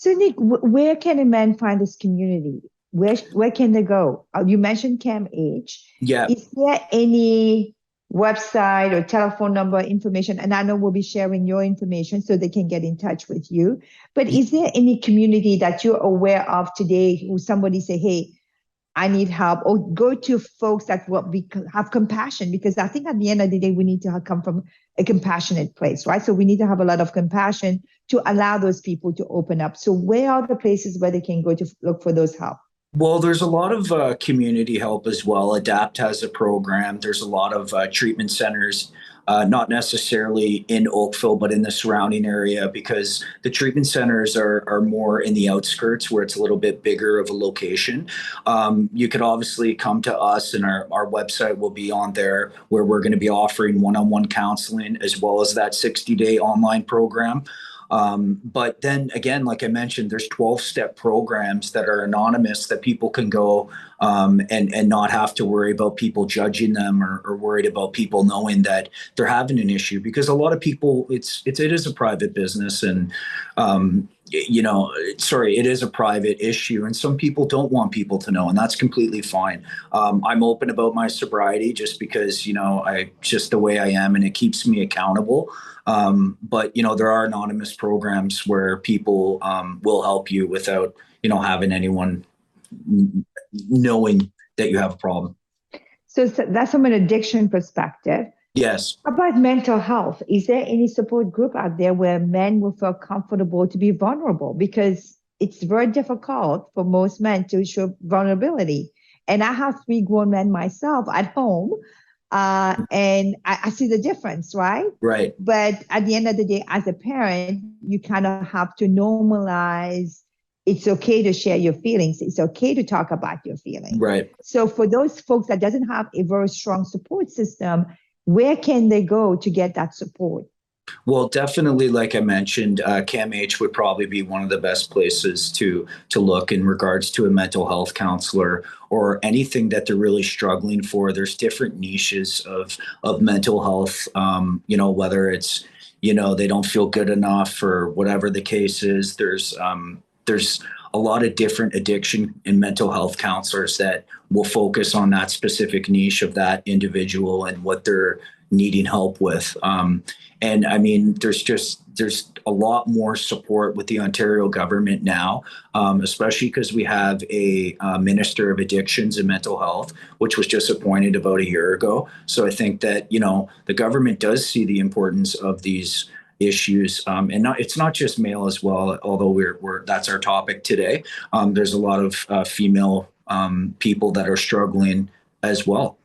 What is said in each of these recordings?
So Nick, where can a man find this community? Where can they go? You mentioned CAMH. Yeah. Is there any website or telephone number information? And I know we'll be sharing your information so they can get in touch with you. But is there any community that you're aware of today who somebody say, hey, I need help, or go to folks that will have compassion, because I think at the end of the day, we need to come from a compassionate place, right? So we need to have a lot of compassion to allow those people to open up. So where are the places where they can go to look for those help? Well, there's a lot of community help as well. ADAPT has a program. There's a lot of treatment centers, not necessarily in Oakville, but in the surrounding area, because the treatment centers are more in the outskirts where it's a little bit bigger of a location. You could obviously come to us, and our website will be on there, where we're going to be offering one-on-one counseling as well as that 60-day online program. But then again, like I mentioned, there's 12-step programs that are anonymous that people can go and not have to worry about people judging them, or worried about people knowing that they're having an issue, because a lot of people, it is a private business, and it is a private issue, and some people don't want people to know, and that's completely fine. I'm open about my sobriety just because, I just the way I am, and it keeps me accountable. But there are anonymous programs where people will help you without, having anyone knowing that you have a problem. So that's from an addiction perspective. Yes. How about mental health? Is there any support group out there where men will feel comfortable to be vulnerable? Because it's very difficult for most men to show vulnerability. And I have 3 grown men myself at home. And I see the difference, right? Right. But at the end of the day, as a parent, you kind of have to normalize. It's okay to share your feelings. It's okay to talk about your feelings. Right. So for those folks that doesn't have a very strong support system, where can they go to get that support? Well, definitely, like I mentioned, CAMH would probably be one of the best places to look in regards to a mental health counselor, or anything that they're really struggling for. There's different niches of mental health, whether it's, they don't feel good enough, or whatever the case is. There's a lot of different addiction and mental health counselors that will focus on that specific niche of that individual and what they're needing help with. And I mean, there's a lot more support with the Ontario government now, especially because we have a Minister of Addictions and Mental Health, which was just appointed about a year ago. So I think that, the government does see the importance of these issues, and it's not just male as well, although that's our topic today. There's a lot of female people that are struggling as well.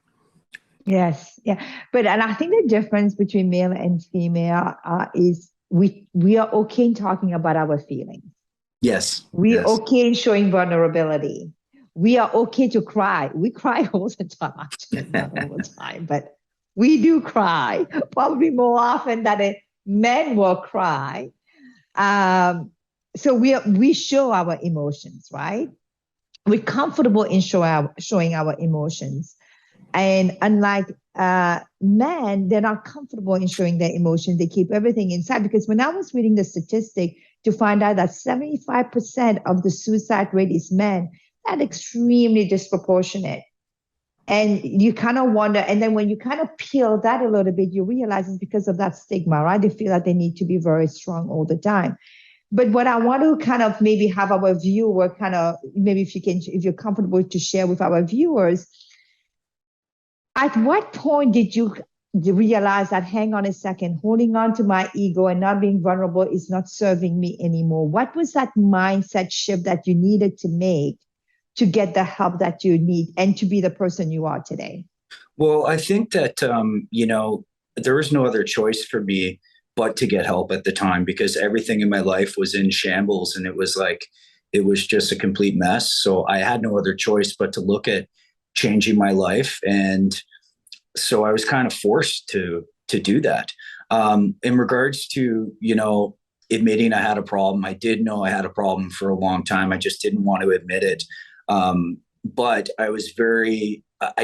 Yes, yeah, and I think the difference between male and female is we are okay in talking about our feelings. Yes, we're yes. Okay in showing vulnerability. We are okay to cry. We cry all the time, actually, not all the time, but we do cry, probably more often than men will cry. So we show our emotions, right? We're comfortable in showing our emotions. And unlike men, they're not comfortable in showing their emotions. They keep everything inside. Because when I was reading the statistic to find out that 75% of the suicide rate is men, that's extremely disproportionate. And you kind of wonder, and then when you kind of peel that a little bit, you realize it's because of that stigma, right? They feel that they need to be very strong all the time. But what I want to kind of maybe have our viewer kind of, maybe if you're comfortable to share with our viewers, at what point did you realize that, hang on a second, holding on to my ego and not being vulnerable is not serving me anymore? What was that mindset shift that you needed to make to get the help that you need and to be the person you are today? Well, I think that, there was no other choice for me but to get help at the time, because everything in my life was in shambles, and it was just a complete mess. So I had no other choice but to look at changing my life. And so I was kind of forced to do that. In regards to, admitting I had a problem, I did know I had a problem for a long time. I just didn't want to admit it. But I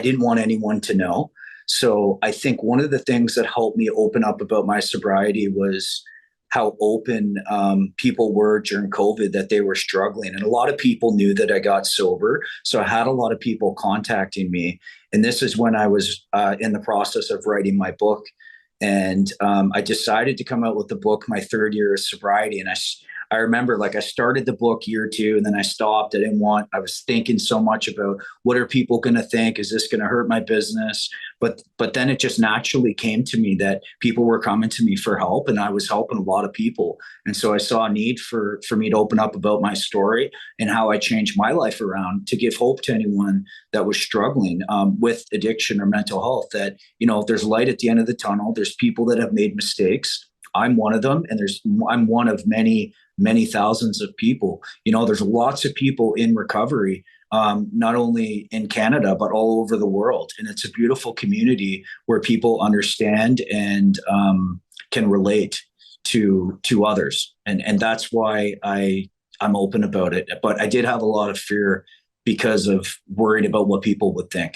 didn't want anyone to know. So I think one of the things that helped me open up about my sobriety was how open people were during COVID, that they were struggling. And a lot of people knew that I got sober. So I had a lot of people contacting me. And this is when I was in the process of writing my book. And I decided to come out with the book my third year of sobriety. And I remember, like, I started the book year two and then I stopped. I was thinking so much about, what are people going to think? Is this going to hurt my business? But then it just naturally came to me that people were coming to me for help, and I was helping a lot of people. And so I saw a need for me to open up about my story and how I changed my life around, to give hope to anyone that was struggling with addiction or mental health, that, there's light at the end of the tunnel. There's people that have made mistakes. I'm one of them. And I'm one of many, many thousands of people. There's lots of people in recovery, not only in Canada, but all over the world. And it's a beautiful community where people understand and can relate to others. And that's why I'm open about it. But I did have a lot of fear because of worrying about what people would think.